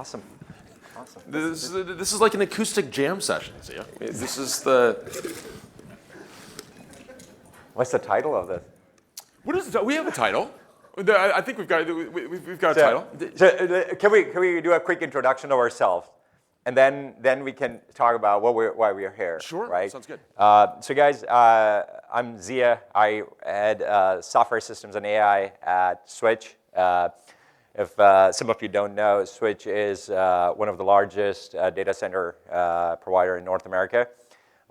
Awesome. Awesome. This is like an acoustic jam session. See? This is the. What's the title of this? What is it? We have a title. I think we've got a title. So can we do a quick introduction of ourselves, and then we can talk about why we're here. Sure. Right. Sounds good. So guys, I'm Zia. I head software systems and AI at Switch. If some of you don't know, Switch is one of the largest data center provider in North America.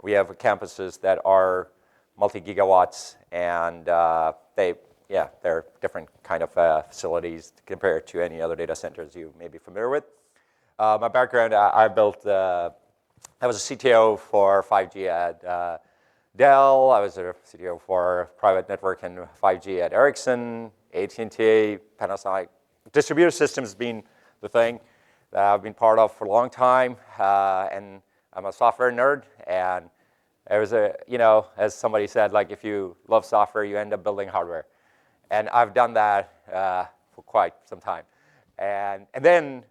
We have campuses that are multi-gigawatts, and they're different kind of facilities compared to any other data centers you may be familiar with. My background, I was a CTO for 5G at Dell. I was a CTO for private network and 5G at Ericsson, AT&T, Panasonic. Distributed systems has been the thing that I've been part of for a long time, and I'm a software nerd. And it was as somebody said, like if you love software, you end up building hardware. And I've done that for quite some time. And then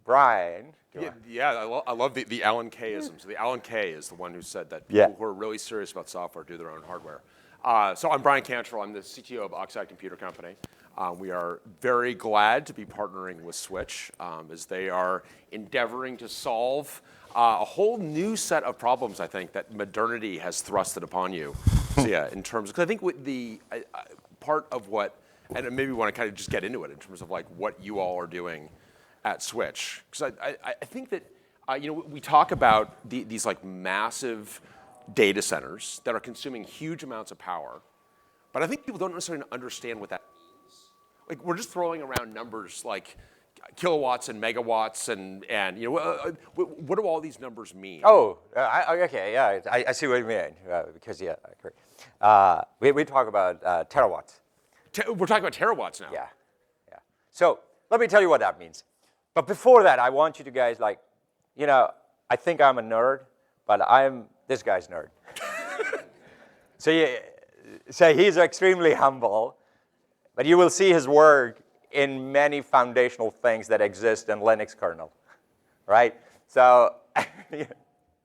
Brian. I love the Alan Kay-ism. So the Alan Kay is the one who said that people who are really serious about software do their own hardware. So I'm Brian Cantrell. I'm the CTO of Oxide Computer Company. We are very glad to be partnering with Switch as they are endeavoring to solve a whole new set of problems, I think, that modernity has thrusted upon you. So yeah, in terms of, because I think with the part of what, and maybe we want to kind of just get into it in terms of like what you all are doing at Switch. Because I think that, we talk about these like massive data centers that are consuming huge amounts of power, but I think people don't necessarily understand what that means. Like we're just throwing around numbers like kilowatts and megawatts and what do all these numbers mean? Oh, okay, yeah, I see what you mean because I agree. We talk about terawatts. We're talking about terawatts now. Yeah. So let me tell you what that means. But before that, I want you to guys I think I'm a nerd, but I'm this guy's nerd. So he's extremely humble, but you will see his work in many foundational things that exist in Linux kernel, right? So.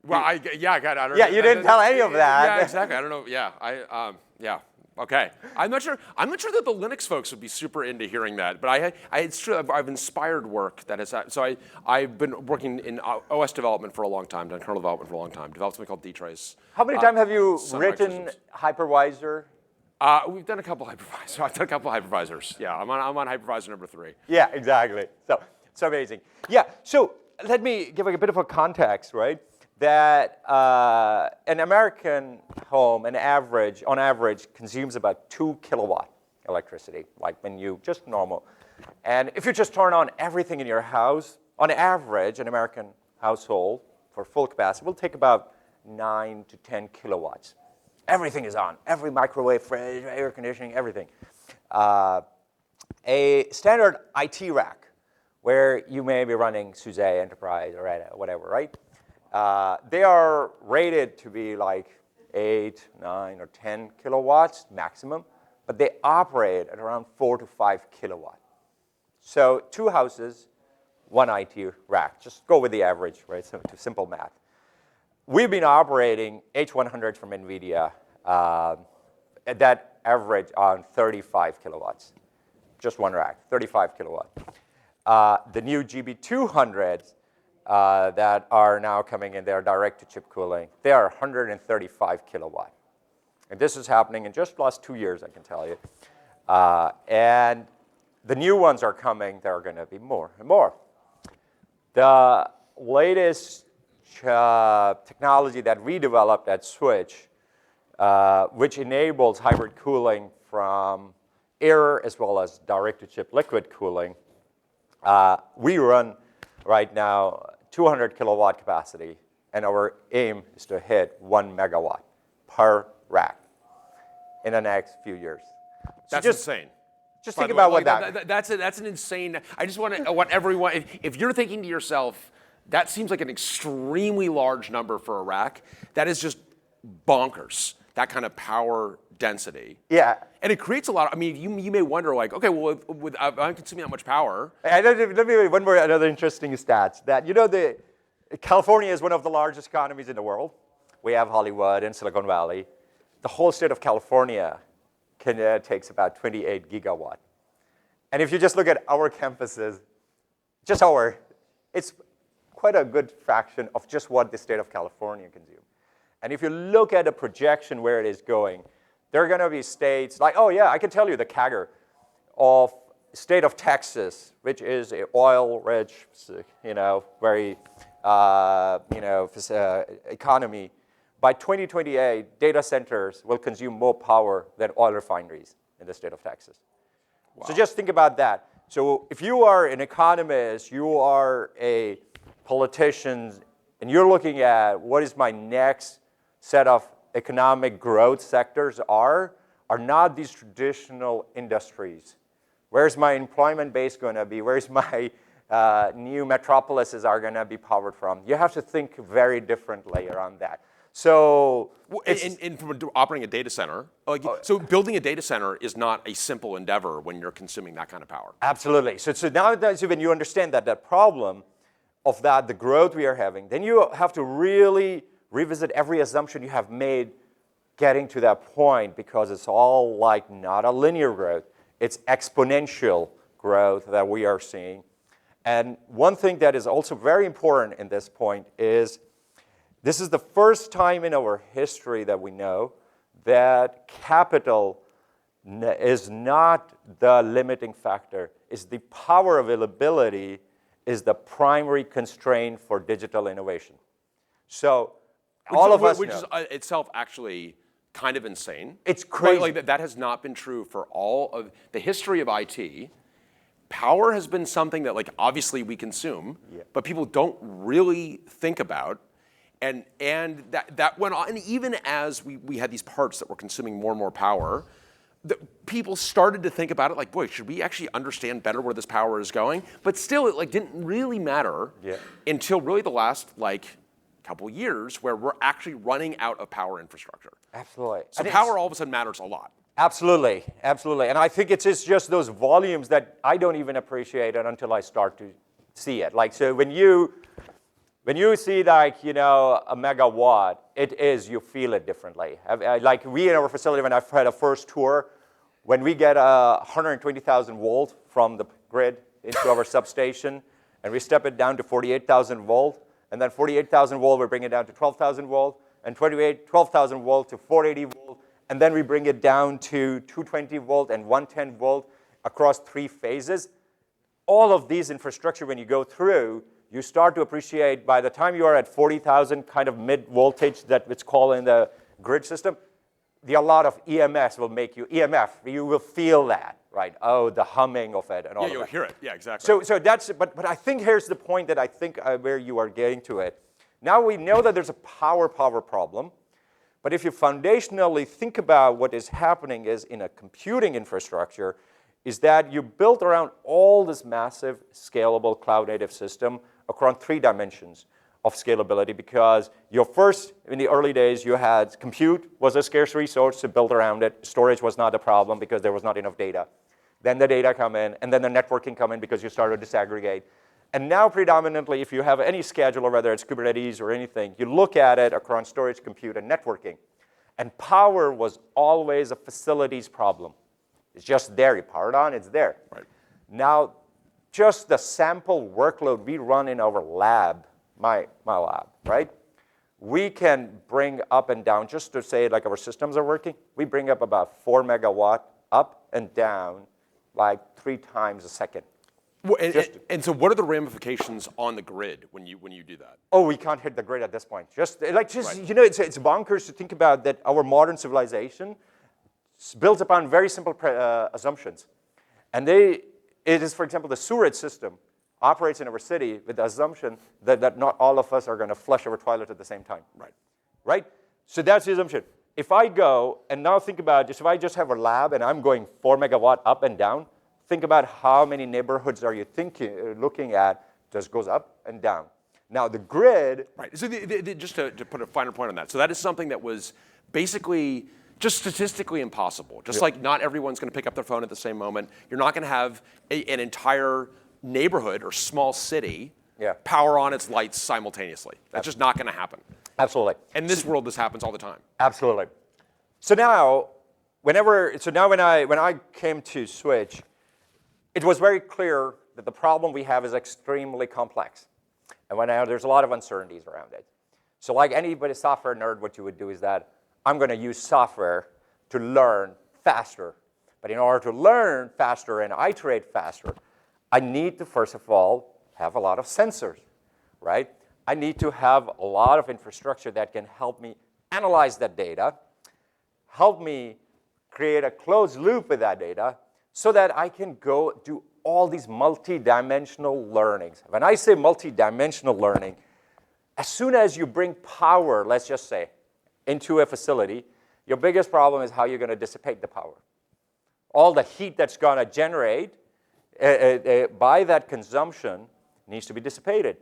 Well, I don't know. Yeah, you didn't tell any of that. Yeah, exactly. I don't know. Yeah, Okay. I'm not sure that the Linux folks would be super into hearing that, but it's true. I've inspired work that has. So I've been working in OS development for a long time, done kernel development for a long time, developed something called dtrace. How many times have you written hypervisor? We've done a couple hypervisors. I've done a couple hypervisors. Yeah, I'm on hypervisor number 3. Yeah, exactly. So amazing. Yeah. So let me give a bit of a context, right? That an American home, on average, consumes about 2 kilowatt electricity, like when you just normal. And if you just turn on everything in your house, on average, an American household for full capacity will take about 9 to 10 kilowatts. Everything is on. Every microwave, fridge, air conditioning, everything. A standard IT rack, where you may be running SUSE Enterprise or whatever, right? They are rated to be like 8, 9, or 10 kilowatts maximum, but they operate at around 4 to 5 kilowatt. So 2 houses, 1 IT rack. Just go with the average, right? So to simple math. We've been operating H100 from NVIDIA at that average on 35 kilowatts. Just 1 rack, 35 kilowatt. The new GB200s that are now coming in, they are direct-to-chip cooling. They are 135 kilowatt. And this is happening in just the last 2 years, I can tell you. And the new ones are coming. There are going to be more and more. The latest technology that we developed at Switch, which enables hybrid cooling from air as well as direct-to-chip liquid cooling, we run right now 200 kilowatt capacity, and our aim is to hit 1 megawatt per rack in the next few years. That's insane. Just think about what that's an insane. I just want everyone. If you're thinking to yourself, that seems like an extremely large number for a rack. That is just bonkers. that kind of power density. Yeah. And it creates a lot of, I mean, you may wonder like, okay, well, if I'm consuming that much power. And let me one more another interesting stats that, California is one of the largest economies in the world. We have Hollywood and Silicon Valley. The whole state of California takes about 28 gigawatt. And if you just look at our campuses, it's quite a good fraction of just what the state of California consumes. And if you look at a projection where it is going, there are going to be states like, oh yeah, I can tell you the CAGR of state of Texas, which is an oil-rich, very, economy. By 2028, data centers will consume more power than oil refineries in the state of Texas. Wow. So just think about that. So if you are an economist, you are a politician, and you're looking at what is my next set of economic growth sectors are not these traditional industries. Where's my employment base going to be? Where's my new metropolises are going to be powered from? You have to think very differently around that. So, from operating a data center, so building a data center is not a simple endeavor when you're consuming that kind of power. Absolutely. So now when you understand that problem of the growth we are having, then you have to really revisit every assumption you have made getting to that point, because it's all like not a linear growth. It's exponential growth that we are seeing. And one thing that is also very important in this point is this is the first time in our history that we know that capital is not the limiting factor. It's the power availability is the primary constraint for digital innovation. So all of us which know. is itself actually kind of insane. It's crazy. Like that has not been true for all of the history of IT. Power has been something that obviously we consume, but people don't really think about. And that went on, and even as we had these parts that were consuming more and more power, people started to think about it like, boy, should we actually understand better where this power is going? But still, it didn't really matter until really the last couple years, where we're actually running out of power infrastructure. Absolutely. So power all of a sudden matters a lot. Absolutely, absolutely. And I think it's just those volumes that I don't even appreciate it until I start to see it. So when you see a megawatt, you feel it differently. We in our facility, when I've had a first tour, when we get 120,000 volt from the grid into our substation, and we step it down to 48,000 volt, and then 48,000 volt, we bring it down to 12,000 volt, and 12,000 volt to 480 volt, and then we bring it down to 220 volt and 110 volt across 3 phases. All of these infrastructure, when you go through, you start to appreciate by the time you are at 40,000 kind of mid voltage that it's called in the grid system, a lot of EMS will make you, EMF, you will feel that, right? Oh, the humming of it and all of that. Yeah, you'll hear it, yeah, exactly. So that's, but I think here's the point that I think where you are getting to it. Now we know that there's a power problem, but if you foundationally think about what is happening is in a computing infrastructure, is that you built around all this massive scalable cloud-native system across 3 dimensions of scalability, because in the early days, you had compute was a scarce resource to build around it. Storage was not a problem because there was not enough data. Then the data come in, and then the networking come in because you started to disaggregate. And now predominantly, if you have any scheduler, whether it's Kubernetes or anything, you look at it across storage, compute, and networking. And power was always a facilities problem. It's just there. You power it on, it's there. Right. Now, just the sample workload we run in our lab, my lab, right? We can bring up and down, just to say our systems are working, we bring up about 4 megawatt up and down 3 times a second. Well, and so what are the ramifications on the grid when you do that? Oh, we can't hit the grid at this point. Right. It's bonkers to think about that our modern civilization builds upon very simple assumptions. And it is, for example, the sewerage system operates in our city with the assumption that not all of us are going to flush our toilet at the same time. Right? So that's the assumption. If I go, and now think about if I just have a lab and I'm going 4 megawatt up and down, think about how many neighborhoods are you looking at just goes up and down. Now the grid. Right. So just to put a finer point on that, so that is something that was basically just statistically impossible. Just like not everyone's going to pick up their phone at the same moment. You're not going to have an entire neighborhood or small city power on its lights simultaneously. That's just not going to happen. Absolutely. In this world, this happens all the time. Absolutely. So now, when I came to Switch, it was very clear that the problem we have is extremely complex. And there's a lot of uncertainties around it. So like anybody software nerd, what you would do is that I'm going to use software to learn faster. But in order to learn faster and iterate faster, I need to, first of all, have a lot of sensors, right? I need to have a lot of infrastructure that can help me analyze that data, help me create a closed loop with that data so that I can go do all these multi-dimensional learnings. When I say multi-dimensional learning, as soon as you bring power, let's just say, into a facility, your biggest problem is how you're going to dissipate the power. All the heat that's going to generate by that consumption needs to be dissipated.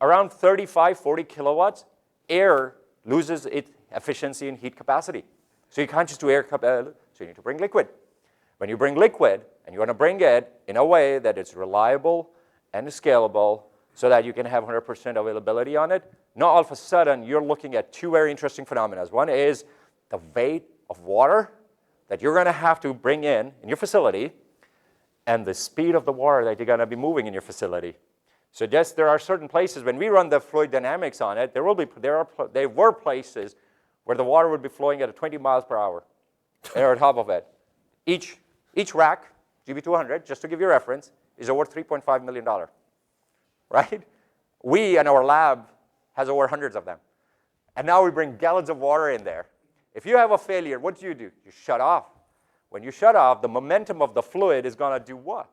Around 35, 40 kilowatts, air loses its efficiency and heat capacity. So you can't just do air capacity, so you need to bring liquid. When you bring liquid, and you want to bring it in a way that it's reliable and scalable so that you can have 100% availability on it, now all of a sudden you're looking at two very interesting phenomena. One is the weight of water that you're going to have to bring in your facility and the speed of the water that you're going to be moving in your facility. So yes, there are certain places, when we run the fluid dynamics on it, there were places where the water would be flowing at 20 miles per hour and on top of it. Each rack, GB200, just to give you a reference, is over $3.5 million, right? We in our lab has over hundreds of them. And now we bring gallons of water in there. If you have a failure, what do? You shut off. When you shut off, the momentum of the fluid is going to do what?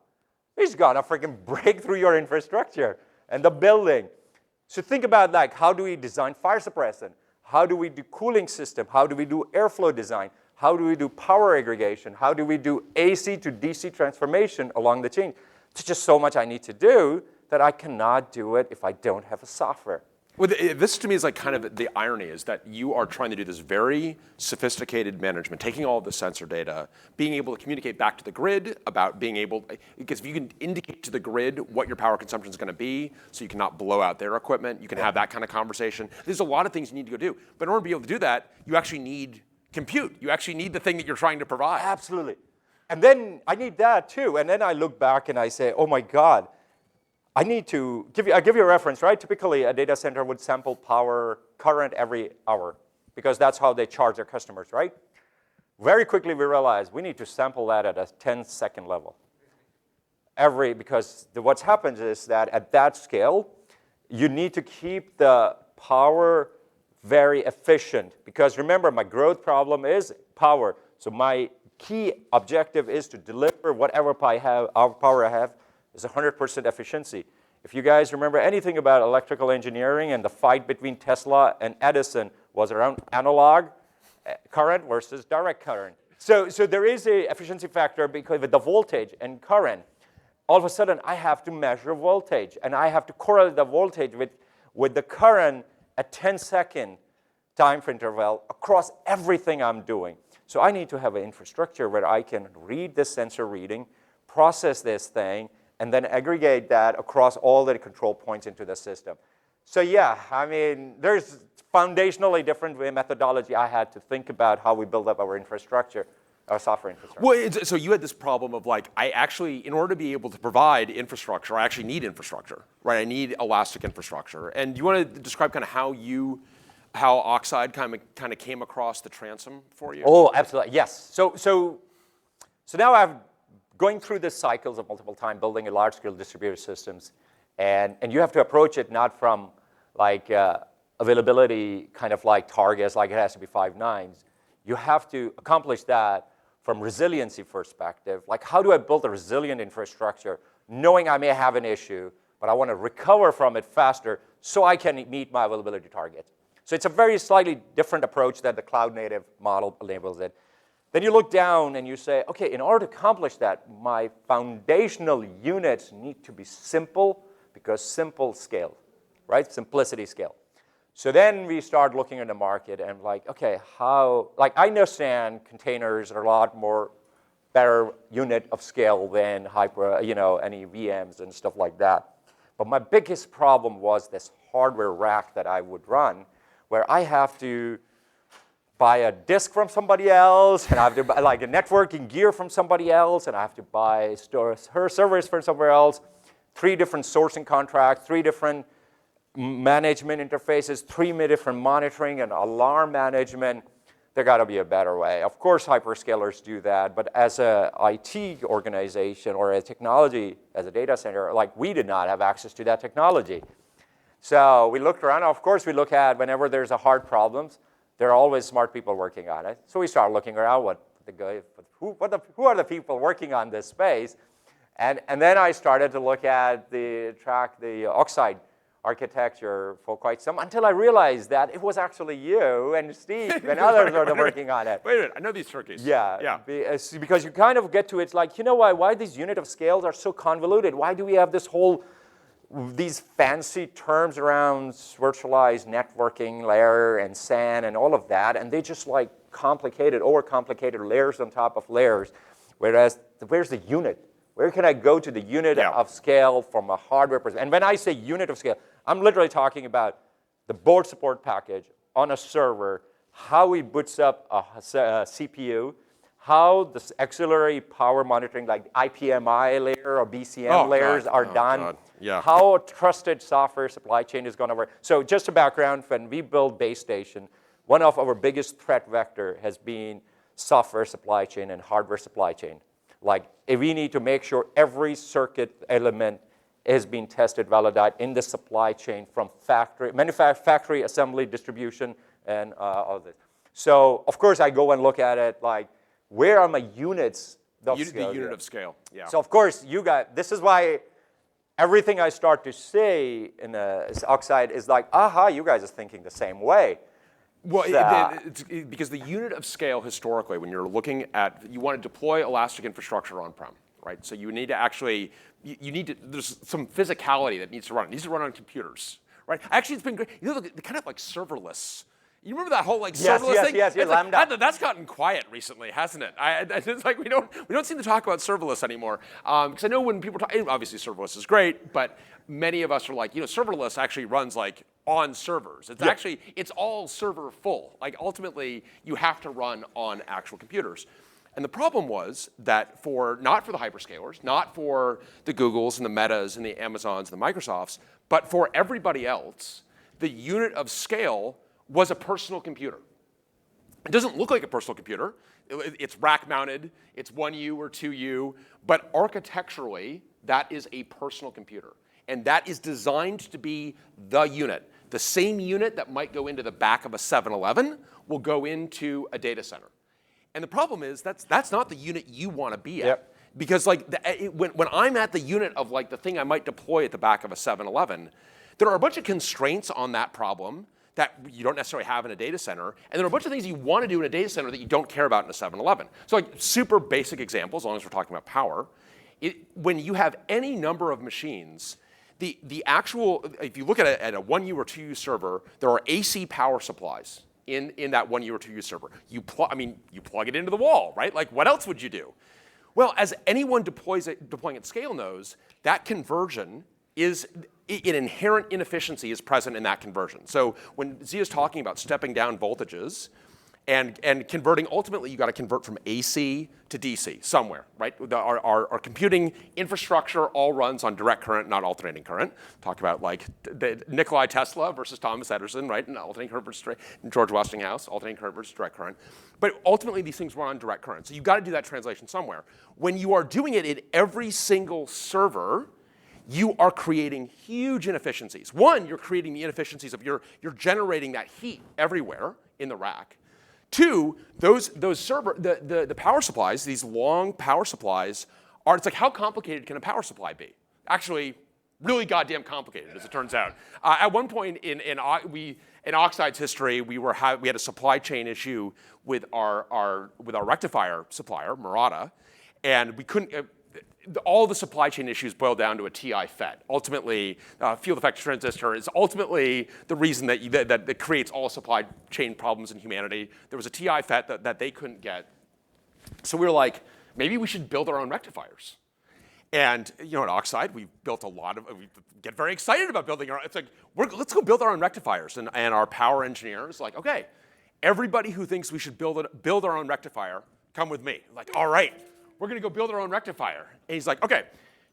It's going to freaking break through your infrastructure and the building. So think about like, how do we design fire suppressant? How do we do cooling system? How do we do airflow design? How do we do power aggregation? How do we do AC to DC transformation along the chain? There's just so much I need to do that I cannot do it if I don't have a software. Well, this to me is like kind of the irony is that you are trying to do this very sophisticated management, taking all of the sensor data, being able to communicate back to the grid about being able, because if you can indicate to the grid what your power consumption is going to be, so you cannot blow out their equipment, you can have that kind of conversation. There's a lot of things you need to go do. But in order to be able to do that, you actually need compute. You actually need the thing that you're trying to provide. Absolutely. And then I need that too. And then I look back and I say, oh my God, I need to give you a reference, right? Typically, a data center would sample power current every hour because that's how they charge their customers, right? Very quickly, we realized we need to sample that at a 10-second level. Because what's happened is that at that scale, you need to keep the power very efficient. Because remember, my growth problem is power. So my key objective is to deliver whatever power I have is 100% efficiency. If you guys remember anything about electrical engineering and the fight between Tesla and Edison was around analog current versus direct current. So there is a efficiency factor because with the voltage and current, all of a sudden I have to measure voltage and I have to correlate the voltage with the current at 10-second time interval across everything I'm doing. So I need to have an infrastructure where I can read the sensor reading, process this thing, and then aggregate that across all the control points into the system. So yeah, I mean, there's foundationally different methodology I had to think about how we build up our infrastructure, our software infrastructure. Well, so you had this problem of like, I actually, in order to be able to provide infrastructure, I actually need infrastructure, right? I need elastic infrastructure. And you want to describe kind of how Oxide kind of came across the transom for you? Oh, absolutely, yes. So now I've going through the cycles of multiple time, building a large-scale distributed systems, and you have to approach it not from like availability kind of like targets, like it has to be 5 nines. You have to accomplish that from resiliency perspective. Like, how do I build a resilient infrastructure, knowing I may have an issue, but I want to recover from it faster so I can meet my availability target. So it's a very slightly different approach that the cloud-native model enables it. Then you look down and you say, okay, in order to accomplish that, my foundational units need to be simple because simple scale, right? Simplicity scale. So then we start looking at the market and like, okay, how, like I understand containers are a lot more better unit of scale than any VMs and stuff like that. But my biggest problem was this hardware rack that I would run where I have to buy a disk from somebody else, and I have to buy like a networking gear from somebody else, and I have to buy her servers from somewhere else, 3 different sourcing contracts, 3 different management interfaces, 3 different monitoring and alarm management. There got to be a better way. Of course, hyperscalers do that, but as a IT organization or a technology, as a data center, like we did not have access to that technology. So we looked around. Of course, we look at whenever there's a hard problems, there are always smart people working on it. So we start looking around, who are the people working on this space? And then I started to look at the Oxide architecture for quite some, until I realized that it was actually you and Steve and others that are working on it. Wait a minute, I know these turkeys. Yeah. Because you kind of get to it like, you know why these unit of scales are so convoluted? Why do we have these fancy terms around virtualized networking layer and SAN and all of that, and they just like overcomplicated layers on top of layers, whereas where's the unit? Where can I go to the unit of scale from a hardware perspective? And when I say unit of scale, I'm literally talking about the board support package on a server, how it boots up a CPU, how the auxiliary power monitoring, like IPMI layer or BCM layers are done, how a trusted software supply chain is going to work. So just a background, when we build base station, one of our biggest threat vector has been software supply chain and hardware supply chain. Like, we need to make sure every circuit element is being tested, validated in the supply chain from factory assembly, distribution, and all this. So, of course, I go and look at it like, where are my units of scale? The unit of scale, yeah. So, of course, this is why everything I start to say in Oxide is like, aha, you guys are thinking the same way. Well, because the unit of scale historically, when you're looking at, you want to deploy elastic infrastructure on-prem, right? So you need to actually, there's some physicality that needs to run. It needs to run on computers, right? Actually, it's been great. You know, kind of like serverless. You remember that whole like serverless thing? Yes, Lambda. That's gotten quiet recently, hasn't it? It's like we don't seem to talk about serverless anymore. Because I know when people talk, obviously serverless is great, but many of us are like, serverless actually runs like on servers. It's actually, it's all server full. Like ultimately, you have to run on actual computers. And the problem was that not for the hyperscalers, not for the Googles and the Metas and the Amazons and the Microsofts, but for everybody else, the unit of scale was a personal computer. It doesn't look like a personal computer. It's rack mounted, it's 1U or 2U, but architecturally, that is a personal computer. And that is designed to be the unit. The same unit that might go into the back of a 7-Eleven will go into a data center. And the problem is that's not the unit you want to be at. Because like when I'm at the unit of like the thing I might deploy at the back of a 7-Eleven, there are a bunch of constraints on that problem that you don't necessarily have in a data center, and there are a bunch of things you want to do in a data center that you don't care about in a 7-Eleven. So like super basic examples, as long as we're talking about power, when you have any number of machines, the actual, if you look at a 1U or 2U server, there are AC power supplies in that 1U or 2U server. You plug it into the wall, right? Like what else would you do? Well, as anyone deploying at scale knows, that conversion is an inherent inefficiency is present in that conversion. So when Zia's talking about stepping down voltages and converting, ultimately you got to convert from AC to DC somewhere, right? Our computing infrastructure all runs on direct current, not alternating current. Talk about like the Nikola Tesla versus Thomas Edison, right? And alternating current versus George Westinghouse, alternating current versus direct current. But ultimately these things run on direct current. So you've got to do that translation somewhere. When you are doing it in every single server, you are creating huge inefficiencies. One, you're creating the inefficiencies of you're generating that heat everywhere in the rack. Two, the power supplies, these long power supplies, it's like how complicated can a power supply be? Actually, really goddamn complicated, as it turns out. At one point in Oxide's history, we had a supply chain issue with our rectifier supplier, Murata, and we couldn't. all the supply chain issues boil down to a TI FET. Ultimately, field effect transistor is ultimately the reason that creates all supply chain problems in humanity. There was a TI FET that they couldn't get. So we were like, maybe we should build our own rectifiers. And at Oxide, we built we get very excited about building our own. It's like, let's go build our own rectifiers. And our power engineer is like, okay, everybody who thinks we should build our own rectifier, come with me. I'm like, all right, we're going to go build our own rectifier. And he's like, okay,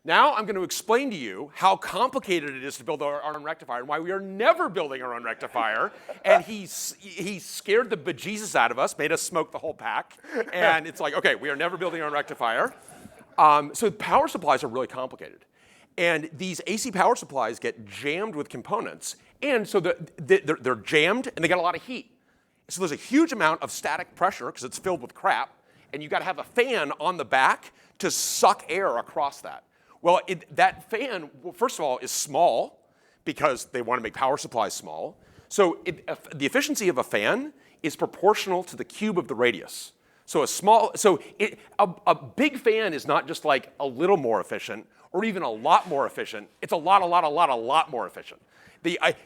now I'm going to explain to you how complicated it is to build our own rectifier and why we are never building our own rectifier. And he scared the bejesus out of us, made us smoke the whole pack. And it's like, okay, we are never building our own rectifier. So power supplies are really complicated. And these AC power supplies get jammed with components. And so they're jammed and they get a lot of heat. So there's a huge amount of static pressure because it's filled with crap. And you've got to have a fan on the back to suck air across that. Well, that fan, first of all, is small because they want to make power supplies small. So the efficiency of a fan is proportional to the cube of the radius. So a big fan is not just like a little more efficient or even a lot more efficient. It's a lot more efficient.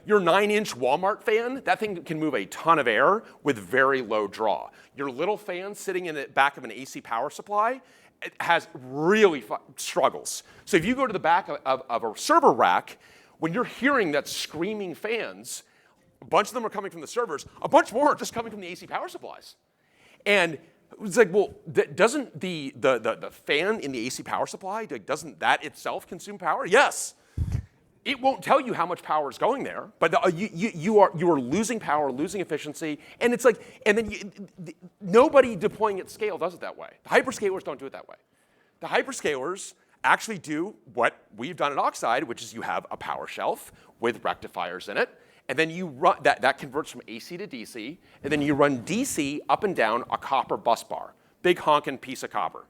Your 9-inch Walmart fan, that thing can move a ton of air with very low draw. Your little fan sitting in the back of an AC power supply, it has really struggles. So if you go to the back of a server rack, when you're hearing that screaming fans, a bunch of them are coming from the servers, a bunch more are just coming from the AC power supplies. And it's like, well, doesn't the fan in the AC power supply, doesn't that itself consume power? Yes. It won't tell you how much power is going there, but you are losing power, losing efficiency, and it's like, and then nobody deploying at scale does it that way. The hyperscalers don't do it that way. The hyperscalers actually do what we've done at Oxide, which is you have a power shelf with rectifiers in it, and then you run that converts from AC to DC, and then you run DC up and down a copper bus bar, big honking piece of copper,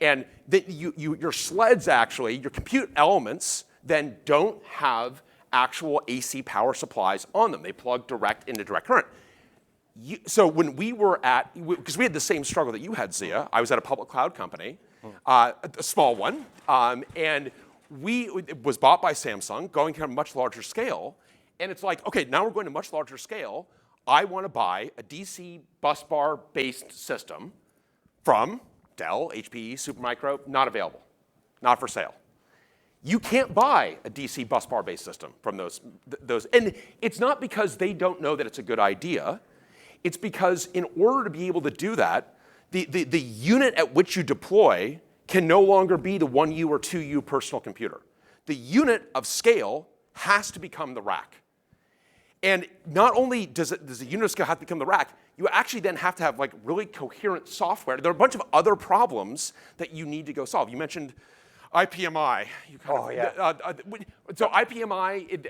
and your sleds actually, your compute elements, then don't have actual AC power supplies on them. They plug direct into direct current. So when we were because we had the same struggle that you had, Zia. I was at a public cloud company, a small one, and it was bought by Samsung, going to a much larger scale. And it's like, okay, now we're going to much larger scale. I want to buy a DC bus bar based system from Dell, HP, Supermicro, not available, not for sale. You can't buy a DC bus bar based system from those. And it's not because they don't know that it's a good idea. It's because in order to be able to do that, the unit at which you deploy can no longer be the 1U or 2U personal computer. The unit of scale has to become the rack. And not only does the unit of scale have to become the rack, you actually then have to have like really coherent software. There are a bunch of other problems that you need to go solve. You mentioned IPMI. So IPMI,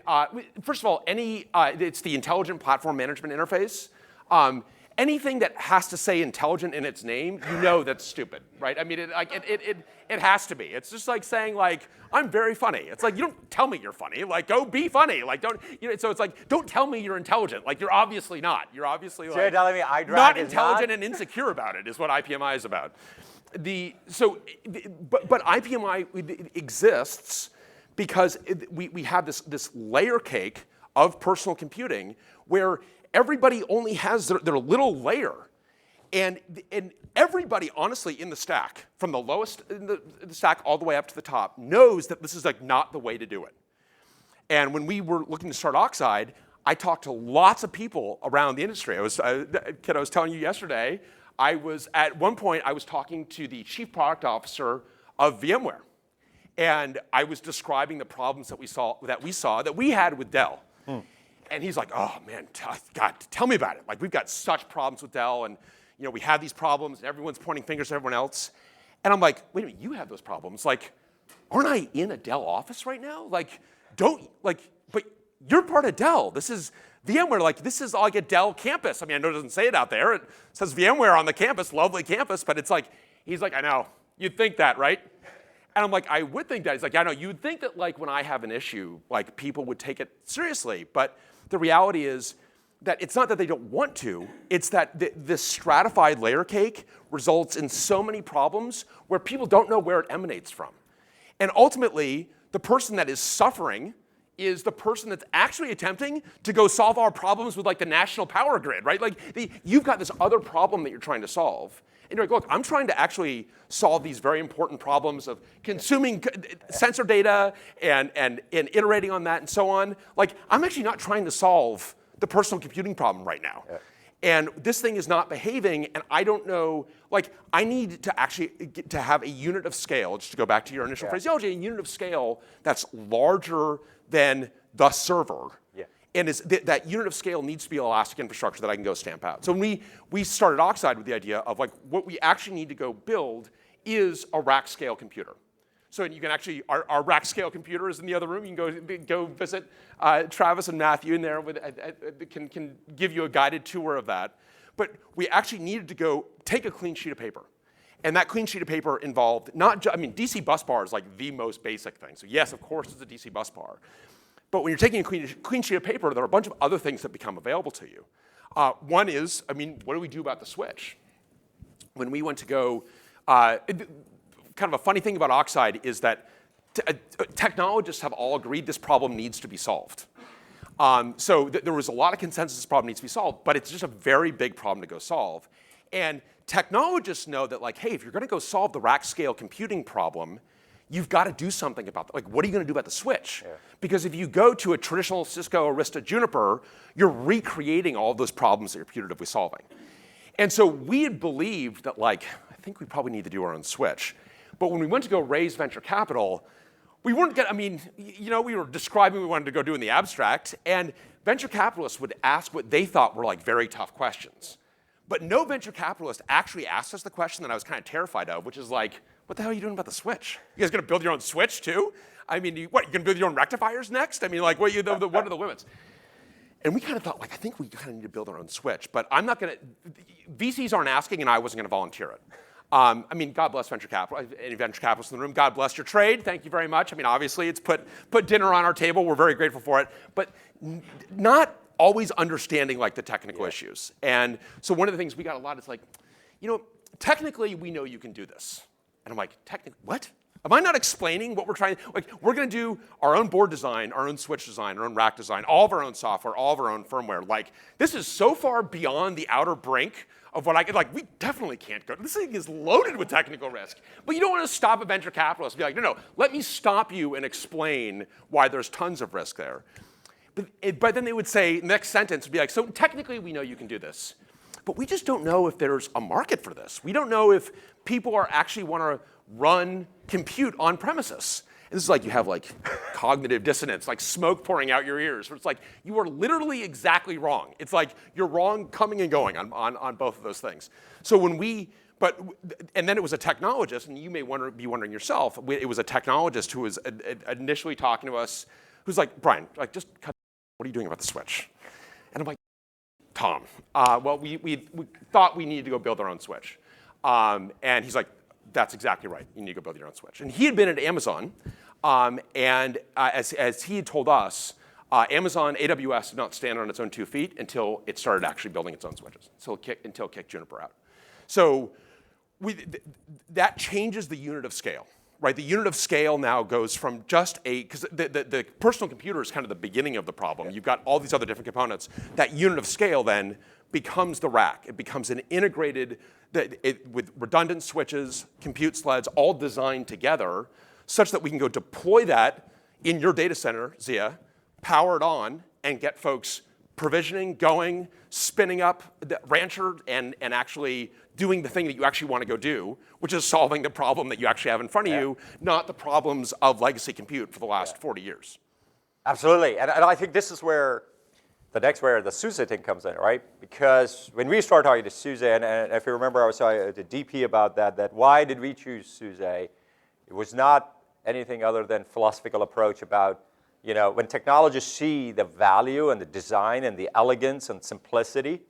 first of all, it's the Intelligent Platform Management Interface. Anything that has to say intelligent in its name, you know that's stupid, right? I mean, it has to be. It's just like saying like, I'm very funny. It's like, you don't tell me you're funny. Like, go be funny. Like, don't, so it's like, don't tell me you're intelligent. Like, you're obviously not. You're obviously like, so you're telling me iDRAC not intelligent and insecure about it is what IPMI is about. But IPMI exists because we have this layer cake of personal computing where everybody only has their little layer. And everybody, honestly, in the stack, from the lowest in the stack all the way up to the top, knows that this is like not the way to do it. And when we were looking to start Oxide, I talked to lots of people around the industry. I was telling you yesterday, at one point, I was talking to the chief product officer of VMware. And I was describing the problems that we had with Dell. And he's like, oh man, God, tell me about it. Like, we've got such problems with Dell, and we have these problems, and everyone's pointing fingers at everyone else. And I'm like, wait a minute, you have those problems. Like, aren't I in a Dell office right now? Like, but you're part of Dell. This is VMware, like, this is like a Dell campus. I mean, I know it doesn't say it out there. It says VMware on the campus, lovely campus, but it's like, he's like, I know, you'd think that, right? And I'm like, I would think that. He's like, I know, you'd think that like when I have an issue, like people would take it seriously, but the reality is that it's not that they don't want to, it's that this stratified layer cake results in so many problems where people don't know where it emanates from. And ultimately, the person that is suffering is the person that's actually attempting to go solve our problems with like the national power grid, right? Like you've got this other problem that you're trying to solve. And you're like, look, I'm trying to actually solve these very important problems of consuming sensor data and iterating on that and so on. Like, I'm actually not trying to solve the personal computing problem right now. Yeah. And this thing is not behaving, and I don't know, like, I need to actually get to have a unit of scale, just to go back to your initial phraseology, a unit of scale that's larger than the server. Yeah. And that unit of scale needs to be elastic infrastructure that I can go stamp out. So when we started Oxide with the idea of like what we actually need to go build is a rack scale computer. So you can actually, our rack scale computer is in the other room. You can go visit Travis and Matthew in there can give you a guided tour of that. But we actually needed to go take a clean sheet of paper. And that clean sheet of paper involved DC bus bar is like the most basic thing. So yes, of course, it's a DC bus bar. But when you're taking a clean sheet of paper, there are a bunch of other things that become available to you. One is, what do we do about the switch? When we went to go, kind of a funny thing about Oxide is that technologists have all agreed this problem needs to be solved. So there was a lot of consensus this problem needs to be solved, but it's just a very big problem to go solve. And technologists know that, like, hey, if you're going to go solve the rack scale computing problem, you've got to do something about that. Like, what are you going to do about the switch? Yeah. Because if you go to a traditional Cisco, Arista, Juniper, you're recreating all of those problems that you're putatively solving. And so we had believed that, like, I think we probably need to do our own switch. But when we went to go raise venture capital, we weren't getting, we were describing what we wanted to go do in the abstract, and venture capitalists would ask what they thought were like very tough questions. But no venture capitalist actually asked us the question that I was kind of terrified of, which is like, what the hell are you doing about the switch? You guys gonna build your own switch too? You're gonna build your own rectifiers next? What are the limits? And we kind of thought, like, I think we kind of need to build our own switch, but I'm not gonna, VCs aren't asking and I wasn't gonna volunteer it. God bless venture capital. Any venture capitalists in the room, God bless your trade. Thank you very much. Obviously it's put dinner on our table. We're very grateful for it, but not always understanding like the technical issues. And so one of the things we got a lot is like, technically we know you can do this. And I'm like, technically, what? Am I not explaining what we're trying? Like, we're going to do our own board design, our own switch design, our own rack design, all of our own software, all of our own firmware. Like, this is so far beyond the outer brink of what I could, like, we definitely can't go. This thing is loaded with technical risk. But you don't want to stop a venture capitalist and be like, no, let me stop you and explain why there's tons of risk there. But then they would say, next sentence would be like, so technically we know you can do this. But we just don't know if there's a market for this. We don't know if people are actually want to run compute on premises. And this is like you have like cognitive dissonance, like smoke pouring out your ears. Where it's like you are literally exactly wrong. It's like you're wrong coming and going on both of those things. So and then it was a technologist, and you may be wondering yourself, it was a technologist who was initially talking to us, who's like, Brian, like just cut. What are you doing about the switch? And I'm like, Tom, we thought we needed to go build our own switch. And he's like, that's exactly right. You need to go build your own switch. And he had been at Amazon, and as he had told us, Amazon AWS did not stand on its own 2 feet until it started actually building its own switches, until it kicked Juniper out. So that changes the unit of scale. Right, the unit of scale now goes from just because the personal computer is kind of the beginning of the problem. You've got all these other different components. That unit of scale then becomes the rack. It becomes an integrated, with redundant switches, compute sleds, all designed together, such that we can go deploy that in your data center, Zia, power it on, and get folks provisioning, going, spinning up the Rancher, and actually doing the thing that you actually want to go do, which is solving the problem that you actually have in front of you, not the problems of legacy compute for the last 40 years. Absolutely, and I think this is where the SUSE thing comes in, right? Because when we started talking to SUSE, and if you remember I was talking to DP about that why did we choose SUSE? It was not anything other than philosophical approach about, when technologists see the value and the design and the elegance and simplicity,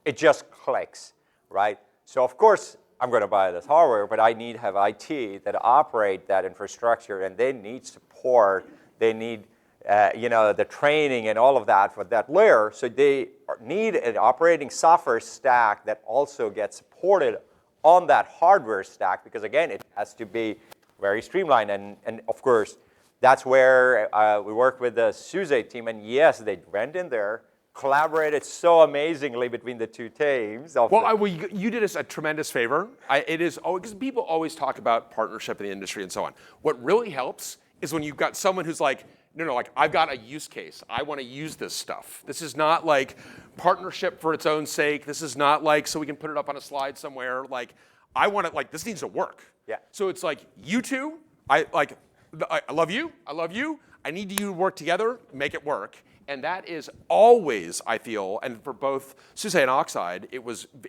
it just clicks, right? So of course, I'm going to buy this hardware, but I need to have IT that operate that infrastructure, and they need support. They need, the training and all of that for that layer. So they need an operating software stack that also gets supported on that hardware stack, because again, it has to be very streamlined. And of course, that's where we work with the SUSE team. And yes, they went in there, collaborated so amazingly between the two teams. Well, you did us a tremendous favor. Because people always talk about partnership in the industry and so on. What really helps is when you've got someone who's like, no, like I've got a use case. I want to use this stuff. This is not like partnership for its own sake. This is not like so we can put it up on a slide somewhere. Like I want it. Like this needs to work. Yeah. So it's like you two. I love you. I love you. I need you to work together, make it work. And that is always, I feel, and for both SUSE and Oxide,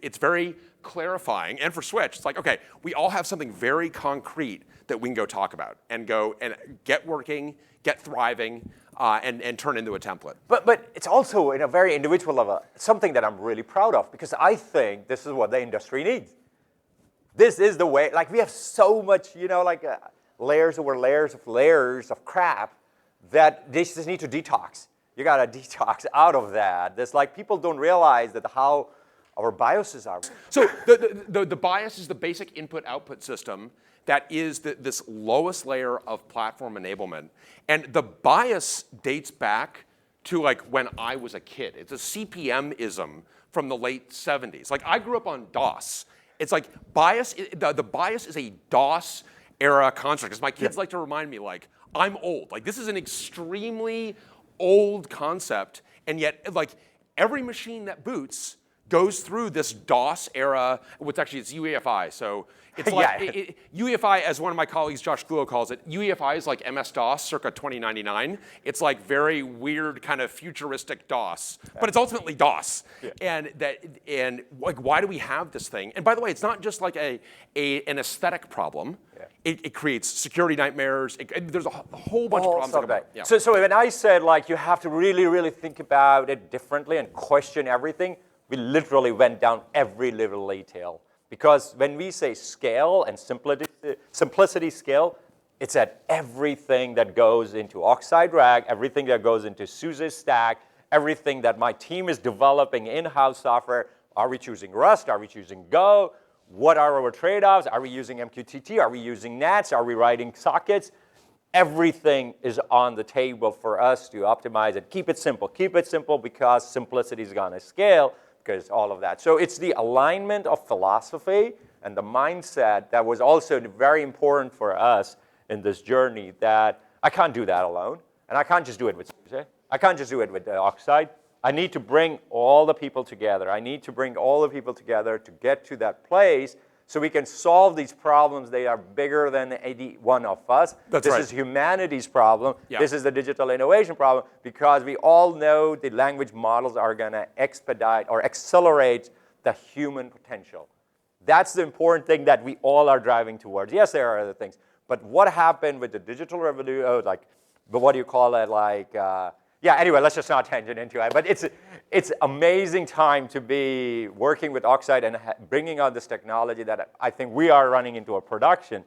it's very clarifying. And for Switch, it's like, okay, we all have something very concrete that we can go talk about and go and get working, get thriving, and turn into a template. But it's also in a very individual level, something that I'm really proud of because I think this is what the industry needs. This is the way, like we have so much, layers over layers of crap that they just need to detox. You got to detox out of that. There's like people don't realize that how our BIOSes are. So the BIOS is the basic input-output system that is this lowest layer of platform enablement. And the BIOS dates back to like when I was a kid. It's a CP/M-ism from the late 70s. Like I grew up on DOS. It's like BIOS, the BIOS is a DOS era construct. Because my kids like to remind me like, I'm old. Like this is an extremely old concept, and yet like every machine that boots goes through this DOS era, which actually it's UEFI. So it's like UEFI, as one of my colleagues, Josh Gluo, calls it, UEFI is like MS-DOS circa 2099. It's like very weird kind of futuristic DOS, but it's ultimately DOS. Yeah. And like why do we have this thing? And by the way, it's not just like an aesthetic problem. Yeah. It creates security nightmares. There's a whole bunch of problems. Yeah. So when I said like you have to really, really think about it differently and question everything, we literally went down every little detail. Because when we say scale and simplicity scale, it's at everything that goes into Oxide Rack, everything that goes into SUSE stack, everything that my team is developing in-house software. Are we choosing Rust? Are we choosing Go? What are our trade-offs? Are we using MQTT? Are we using NATs? Are we writing sockets? Everything is on the table for us to optimize it. Keep it simple. Keep it simple because simplicity is going to scale. Because all of that. So it's the alignment of philosophy and the mindset that was also very important for us in this journey that I can't do that alone. And I can't just do it with SUSE. I can't just do it with Oxide. I need to bring all the people together. I need to bring all the people together to get to that place so we can solve these problems. They are bigger than any one of us. That's right. This is humanity's problem. Yeah. This is the digital innovation problem because we all know the language models are going to expedite or accelerate the human potential. That's the important thing that we all are driving towards. Yes, there are other things. But what happened with the digital revolution, but what do you call it, anyway, let's just not tangent into it. But it's amazing time to be working with Oxide and bringing out this technology that I think we are running into a production,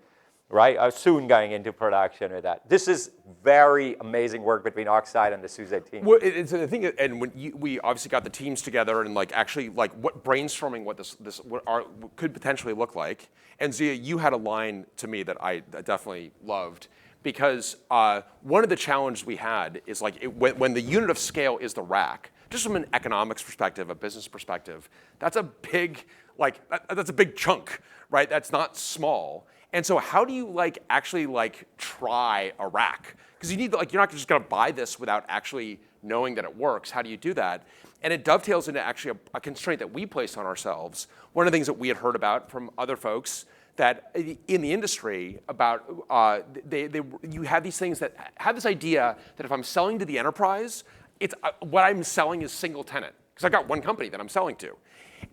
right? Soon going into production with that. This is very amazing work between Oxide and the SUSE team. Well, it's the thing, and when we obviously got the teams together and like actually like what brainstorming what this could potentially look like. And Zia, you had a line to me that I definitely loved. Because one of the challenges we had is like when the unit of scale is the rack, just from an economics perspective, a business perspective, that's a big that's a big chunk, right? That's not small. And so how do you actually try a rack? Because you need you're not just going to buy this without actually knowing that it works. How do you do that? And it dovetails into actually a constraint that we placed on ourselves. One of the things that we had heard about from other folks that in the industry about you have these things that have this idea that if I'm selling to the enterprise, it's what I'm selling is single tenant because I've got one company that I'm selling to,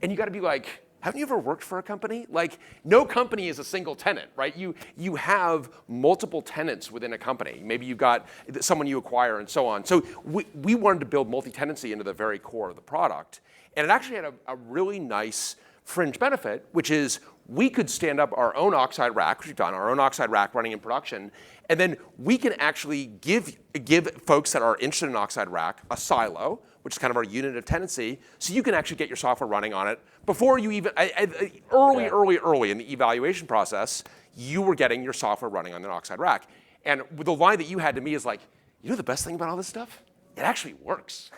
and you got to be like, haven't you ever worked for a company? Like no company is a single tenant, right? You have multiple tenants within a company. Maybe you've got someone you acquire and so on. So we wanted to build multi-tenancy into the very core of the product, and it actually had a really nice fringe benefit, which is we could stand up our own Oxide rack, which we've done, our own Oxide rack running in production, and then we can actually give folks that are interested in Oxide rack a silo, which is kind of our unit of tenancy, so you can actually get your software running on it before you even, early in the evaluation process, you were getting your software running on an Oxide rack. And the line that you had to me is like, you know the best thing about all this stuff? It actually works.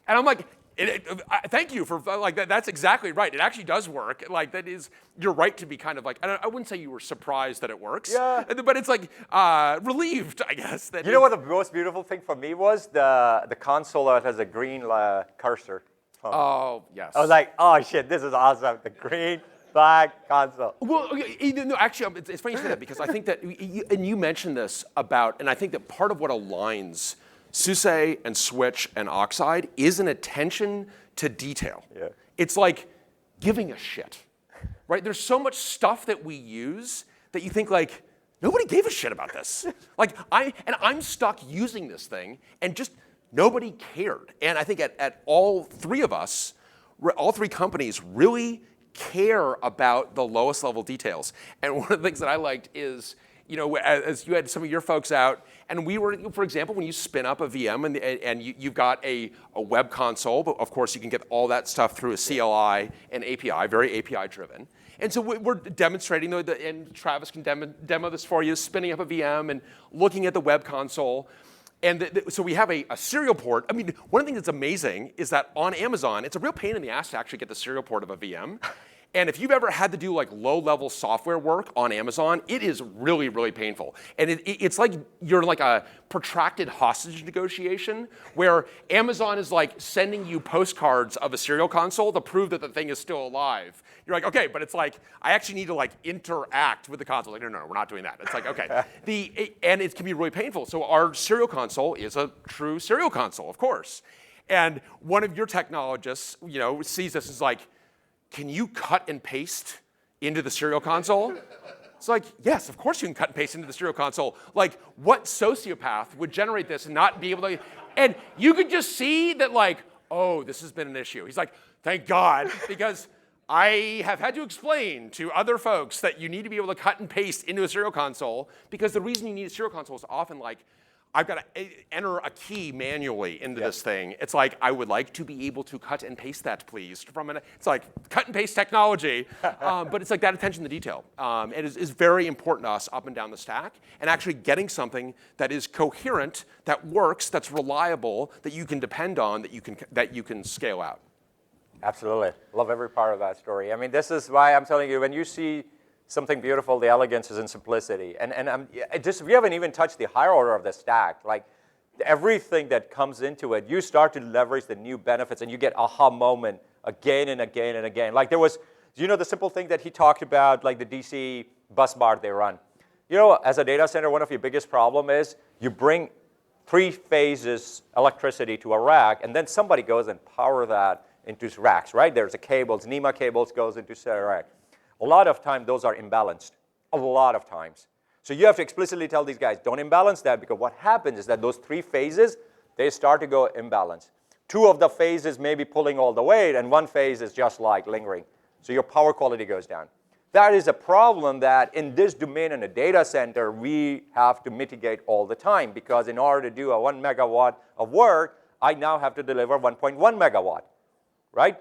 And I'm like, thank you for like that. That's exactly right. It actually does work. Like that is, you're right to be kind of like, I wouldn't say you were surprised that it works. Yeah. But it's like relieved, I guess. That you know what the most beautiful thing for me was? The console that has a green cursor. Oh, yes. I was like, oh shit, this is awesome. The green black console. Well, no, actually, it's funny you say that because I think that, and you mentioned this about, and I think that part of what aligns SUSE and Switch and Oxide is an attention to detail. Yeah. It's like giving a shit, right? There's so much stuff that we use that you think like, nobody gave a shit about this. Like I'm stuck using this thing and just nobody cared. And I think at all three of us, all three companies really care about the lowest level details. And one of the things that I liked is, you know, as you had some of your folks out, and we were, for example, when you spin up a VM and you've got a web console, but of course you can get all that stuff through a CLI and API, very API driven. And so we're demonstrating, and Travis can demo this for you, spinning up a VM and looking at the web console. And so we have a serial port. I mean, one of the things that's amazing is that on Amazon, it's a real pain in the ass to actually get the serial port of a VM. And if you've ever had to do like low-level software work on Amazon, it is really, really painful. And it's like you're in like a protracted hostage negotiation where Amazon is like sending you postcards of a serial console to prove that the thing is still alive. You're like, okay, but it's like, I actually need to like interact with the console. Like, no, we're not doing that. It's like, okay. And it can be really painful. So our serial console is a true serial console, of course. And one of your technologists, you know, sees this as like, can you cut and paste into the serial console? It's like, yes, of course you can cut and paste into the serial console. Like, what sociopath would generate this and not be able to? And you could just see that like, oh, this has been an issue. He's like, thank God, because I have had to explain to other folks that you need to be able to cut and paste into a serial console because the reason you need a serial console is often like, I've got to enter a key manually into this thing. It's like, I would like to be able to cut and paste that, please. It's like cut and paste technology, but it's like that attention to detail. It is very important to us up and down the stack, and actually getting something that is coherent, that works, that's reliable, that you can depend on, that you can scale out. Absolutely. Love every part of that story. I mean, this is why I'm telling you, when you see something beautiful, the elegance is in simplicity. And we haven't even touched the higher order of the stack. Like everything that comes into it, you start to leverage the new benefits and you get aha moment again and again and again. Like there was, you know, the simple thing that he talked about, like the DC bus bar they run. You know, as a data center, one of your biggest problem is you bring 3 phases electricity to a rack and then somebody goes and power that into racks, right? There's a cables, NEMA cables goes into a rack. A lot of times, those are imbalanced. A lot of times. So you have to explicitly tell these guys, don't imbalance that, because what happens is that those 3 phases, they start to go imbalanced. 2 of the phases may be pulling all the weight, and 1 phase is just like lingering. So your power quality goes down. That is a problem that in this domain in a data center, we have to mitigate all the time, because in order to do a 1 megawatt of work, I now have to deliver 1.1 megawatt, right?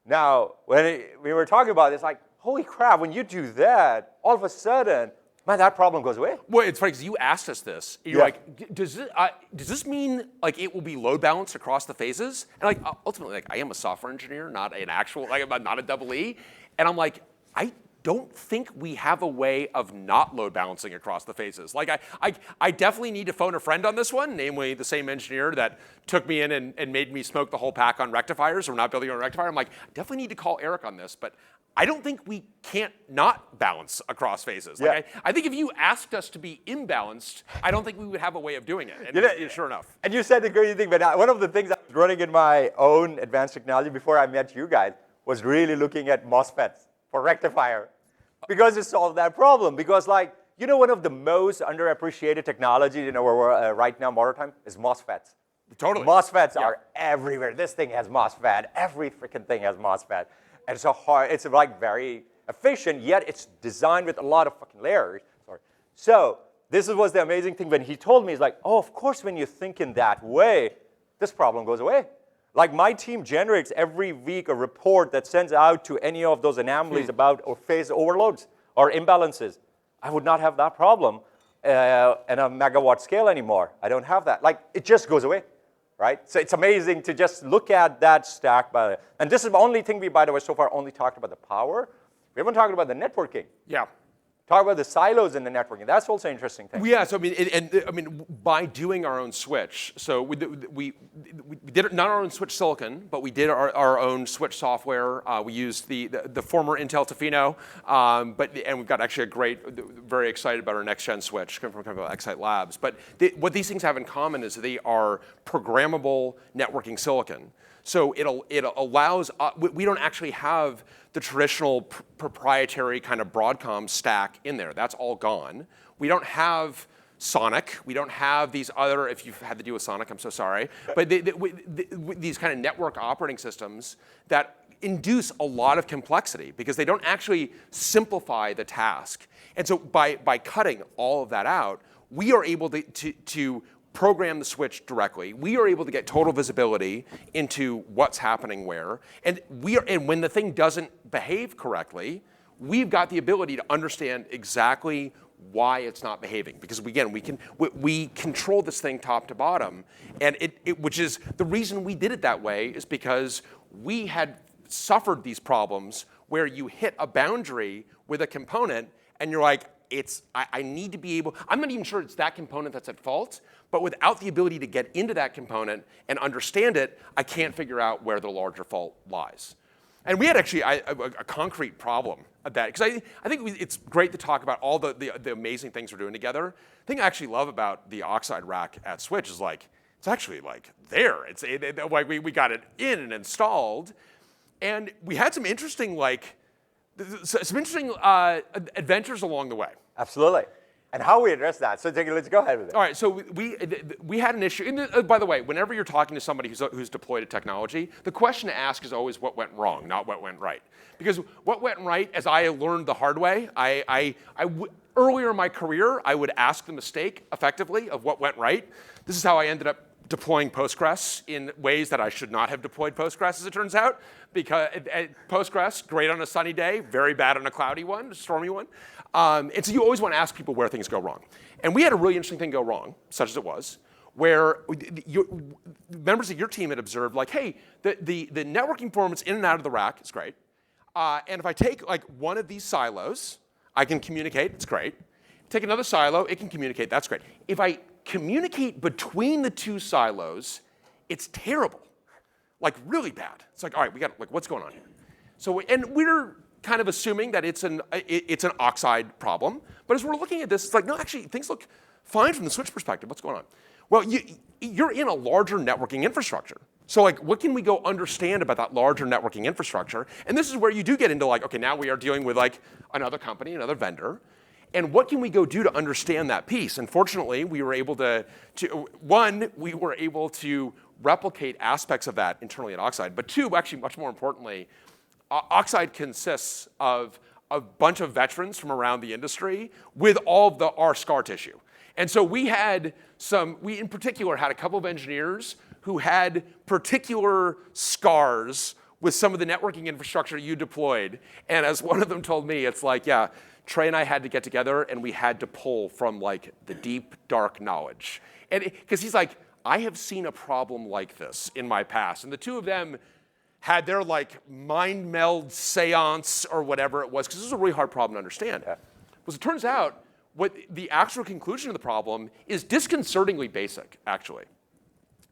Now, when we were talking about this, like, holy crap, when you do that, all of a sudden, man, that problem goes away. Well, it's funny because you asked us this. You're like, does this mean like it will be load balanced across the phases? And like ultimately, like I am a software engineer, not an actual, like I'm not a EE. And I'm like, I don't think we have a way of not load balancing across the phases. Like I definitely need to phone a friend on this one, namely the same engineer that took me in and made me smoke the whole pack on rectifiers. We're not building on a rectifier. I'm like, I definitely need to call Eric on this, but I don't think we can't not balance across phases. Like I think if you asked us to be imbalanced, I don't think we would have a way of doing it. And sure enough. And you said the great thing, but one of the things I was running in my own advanced technology before I met you guys was really looking at MOSFETs for rectifier, because it solved that problem. Because like, you know, one of the most underappreciated technology in our right now, modern time, is MOSFETs. Totally. MOSFETs are everywhere. This thing has MOSFET. Every freaking thing has MOSFET. And it's like very efficient, yet it's designed with a lot of fucking layers. So this was the amazing thing when he told me, he's like, oh, of course, when you think in that way, this problem goes away. Like my team generates every week a report that sends out to any of those anomalies about or phase overloads or imbalances. I would not have that problem in a megawatt scale anymore. I don't have that. Like, it just goes away, right? So it's amazing to just look at that stack. And this is the only thing we, by the way, so far only talked about the power. We haven't talked about the networking. Yeah. Talk about the silos in the networking. That's also an interesting thing. Yeah, so I mean, by doing our own switch, so we did not our own switch silicon, but we did our own switch software. We used the former Intel Tofino, and we've got actually a great, very excited about our next gen switch coming from a company called Oxide Labs. But what these things have in common is they are programmable networking silicon. So it allows, we don't actually have the traditional proprietary kind of Broadcom stack in there. That's all gone. We don't have Sonic. We don't have these other, if you've had to deal with Sonic, I'm so sorry. But these kind of network operating systems that induce a lot of complexity because they don't actually simplify the task. And so by cutting all of that out, we are able to program the switch directly. We are able to get total visibility into what's happening where. And when the thing doesn't behave correctly, we've got the ability to understand exactly why it's not behaving. Because again, we control this thing top to bottom. And which is the reason we did it that way is because we had suffered these problems where you hit a boundary with a component and you're like, I need to be able, I'm not even sure it's that component that's at fault, but without the ability to get into that component and understand it, I can't figure out where the larger fault lies. And we had actually a concrete problem of that, because I think it's great to talk about all the amazing things we're doing together. The thing I actually love about the Oxide rack at Switch is like, it's actually like there. Like we got it in and installed, and we had some interesting adventures along the way. Absolutely. And how we address that. So let's go ahead with it. All right, so we had an issue. And by the way, whenever you're talking to somebody who's deployed a technology, the question to ask is always what went wrong, not what went right. Because what went right, as I learned the hard way, earlier in my career, I would ask the mistake effectively of what went right. This is how I ended up deploying Postgres in ways that I should not have deployed Postgres, as it turns out. Because Postgres, great on a sunny day, very bad on a cloudy one, a stormy one. And so you always want to ask people where things go wrong. And we had a really interesting thing go wrong, such as it was, where members of your team had observed, like, hey, the networking performance in and out of the rack is great. And if I take like one of these silos, I can communicate, it's great. Take another silo, it can communicate, that's great. If I communicate between the two silos, it's terrible, like really bad. It's like, all right, we got, like, what's going on here? So, and we're kind of assuming that it's an Oxide problem, but as we're looking at this, it's like, no, actually, things look fine from the switch perspective. What's going on? Well, you're in a larger networking infrastructure. So like, what can we go understand about that larger networking infrastructure? And this is where you do get into like, okay, now we are dealing with like another company, another vendor. And what can we go do to understand that piece? And fortunately, we were able we were able to replicate aspects of that internally at Oxide. But two, actually much more importantly, Oxide consists of a bunch of veterans from around the industry with all of our scar tissue. And so we in particular had a couple of engineers who had particular scars with some of the networking infrastructure you deployed. And as one of them told me, it's like, yeah, Trey and I had to get together and we had to pull from like the deep, dark knowledge. And because he's like, I have seen a problem like this in my past. And the two of them had their like mind meld seance or whatever it was, because this is a really hard problem to understand. Yeah. Because it turns out what the actual conclusion of the problem is disconcertingly basic, actually.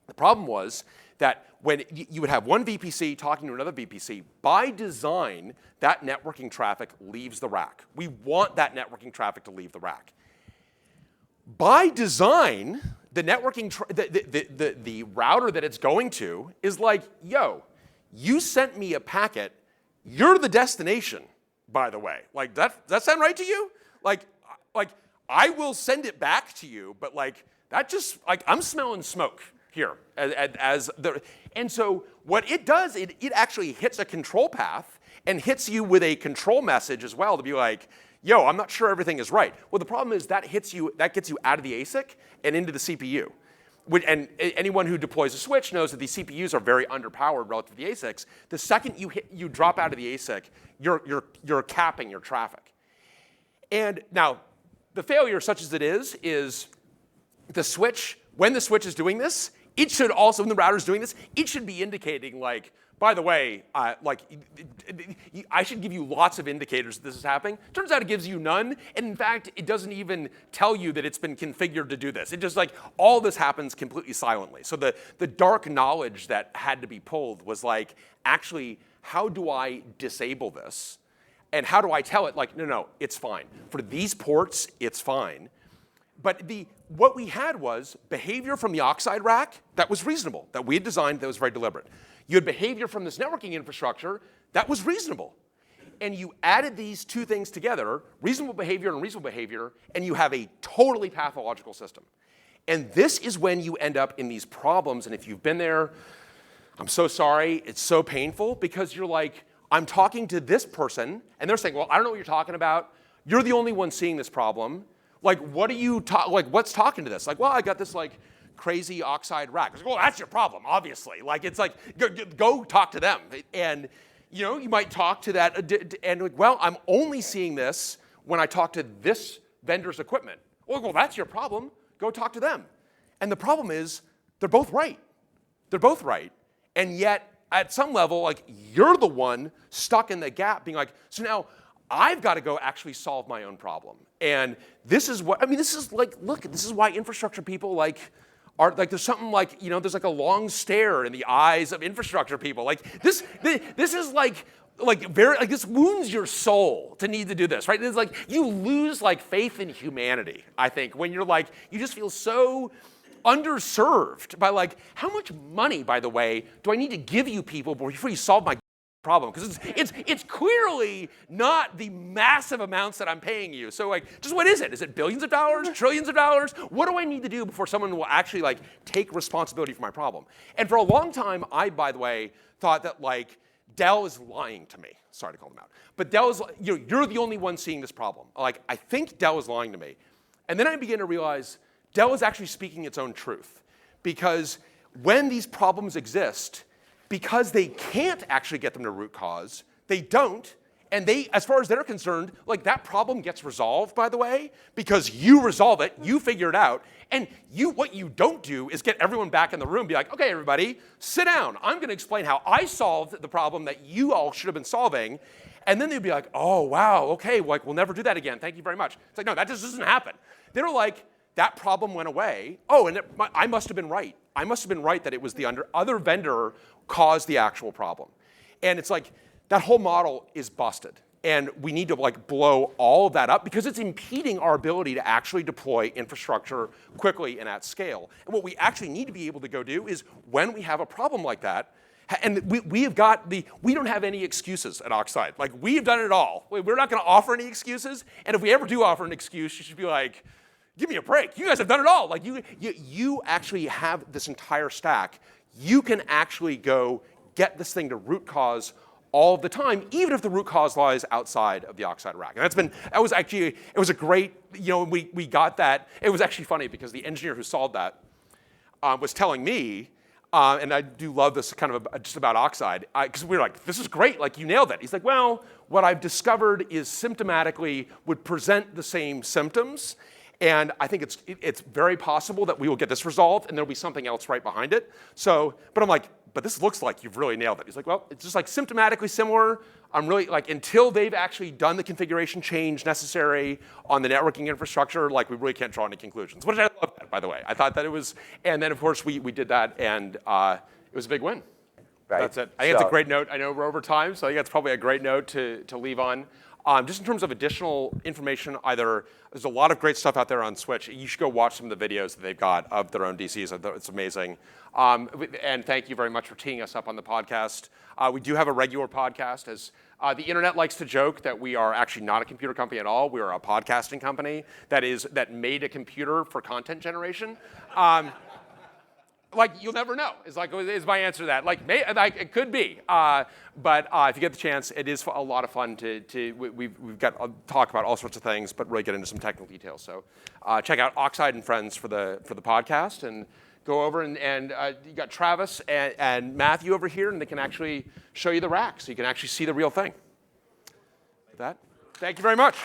The problem was that when you would have one VPC talking to another VPC, by design, that networking traffic leaves the rack. We want that networking traffic to leave the rack. By design, the networking, the router that it's going to is like, yo, you sent me a packet, you're the destination, by the way. Like, does that sound right to you? Like I will send it back to you, but like, that just, like, I'm smelling smoke here. And so what it does, it actually hits a control path and hits you with a control message as well to be like, yo, I'm not sure everything is right. Well, the problem is that gets you out of the ASIC and into the CPU. And anyone who deploys a switch knows that these CPUs are very underpowered relative to the ASICs. The second you drop out of the ASIC, you're capping your traffic. And now, the failure, such as it is the switch, when the switch is doing this, it should also, when the router is doing this, it should be indicating like, by the way, like I should give you lots of indicators that this is happening. Turns out it gives you none, and in fact, it doesn't even tell you that it's been configured to do this. It just like, all this happens completely silently. So the dark knowledge that had to be pulled was like, actually, how do I disable this? And how do I tell it, like, no, it's fine. For these ports, it's fine. But what we had was behavior from the Oxide rack that was reasonable, that we had designed that was very deliberate. You had behavior from this networking infrastructure that was reasonable. And you added these two things together, reasonable behavior and unreasonable behavior, and you have a totally pathological system. And this is when you end up in these problems, and if you've been there, I'm so sorry, it's so painful, because you're like, I'm talking to this person, and they're saying, well, I don't know what you're talking about. You're the only one seeing this problem. Like, what are you, what's talking to this? Like, well, I got this, like, crazy Oxide rack. I was like, well, that's your problem, obviously. Like, it's like, go talk to them. And, you know, you might talk to that, and like, well, I'm only seeing this when I talk to this vendor's equipment. Well, that's your problem. Go talk to them. And the problem is, they're both right. They're both right. And yet, at some level, like, you're the one stuck in the gap being like, so now I've got to go actually solve my own problem. And this is what, I mean, this is like, look, this is why infrastructure people like, are like, there's something like, you know, there's like a long stare in the eyes of infrastructure people. Like this is like very, like this wounds your soul to need to do this, right? It's like you lose like faith in humanity, I think, when you're like, you just feel so underserved by like, how much money, by the way, do I need to give you people before you solve my problem? Because it's clearly not the massive amounts that I'm paying you. So like, just what is it? Is it billions of dollars, trillions of dollars? What do I need to do before someone will actually like take responsibility for my problem? And for a long time, I, by the way, thought that like Dell is lying to me. Sorry to call them out, but Dell is, you know, you're the only one seeing this problem. Like, I think Dell is lying to me. And then I began to realize Dell is actually speaking its own truth, because when these problems exist, because they can't actually get them to root cause, they don't, and they, as far as they're concerned, like that problem gets resolved, by the way, because you resolve it, you figure it out, and what you don't do is get everyone back in the room and be like, okay, everybody, sit down. I'm gonna explain how I solved the problem that you all should have been solving, and then they'd be like, oh, wow, okay, like we'll never do that again, thank you very much. It's like, no, that just doesn't happen. They're like, that problem went away. Oh, and I must have been right. I must have been right that it was the other vendor caused the actual problem. And it's like, that whole model is busted. And we need to like blow all of that up because it's impeding our ability to actually deploy infrastructure quickly and at scale. And what we actually need to be able to go do is when we have a problem like that, and we don't have any excuses at Oxide. Like, we've done it all. We're not gonna offer any excuses. And if we ever do offer an excuse, you should be like, give me a break. You guys have done it all. Like you actually have this entire stack. You can actually go get this thing to root cause all the time, even if the root cause lies outside of the Oxide rack. And that was actually, it was a great, you know, we got that. It was actually funny because the engineer who solved that was telling me, and I do love this kind of just about Oxide, because we were like, this is great, like you nailed it. He's like, well, what I've discovered is symptomatically would present the same symptoms. And I think it's very possible that we will get this resolved and there'll be something else right behind it. So, but I'm like, but this looks like you've really nailed it. He's like, well, it's just like symptomatically similar. I'm really like, until they've actually done the configuration change necessary on the networking infrastructure, like we really can't draw any conclusions. Which I love that, by the way. I thought that it was, and then of course we did that and it was a big win. Right. That's it. I think it's a great note. I know we're over time, so I think that's probably a great note to leave on. Just in terms of additional information, there's a lot of great stuff out there on Switch. You should go watch some of the videos that they've got of their own DCs. It's amazing. And thank you very much for teeing us up on the podcast. We do have a regular podcast. As the internet likes to joke that we are actually not a computer company at all. We are a podcasting company that made a computer for content generation. Like, you'll never know, is my answer to that. Like, it could be, but if you get the chance, it is a lot of fun we've got talk about all sorts of things, but really get into some technical details. So check out Oxide and Friends for the podcast, and go over and you got Travis and Matthew over here, and they can actually show you the rack, so you can actually see the real thing. With that, thank you very much.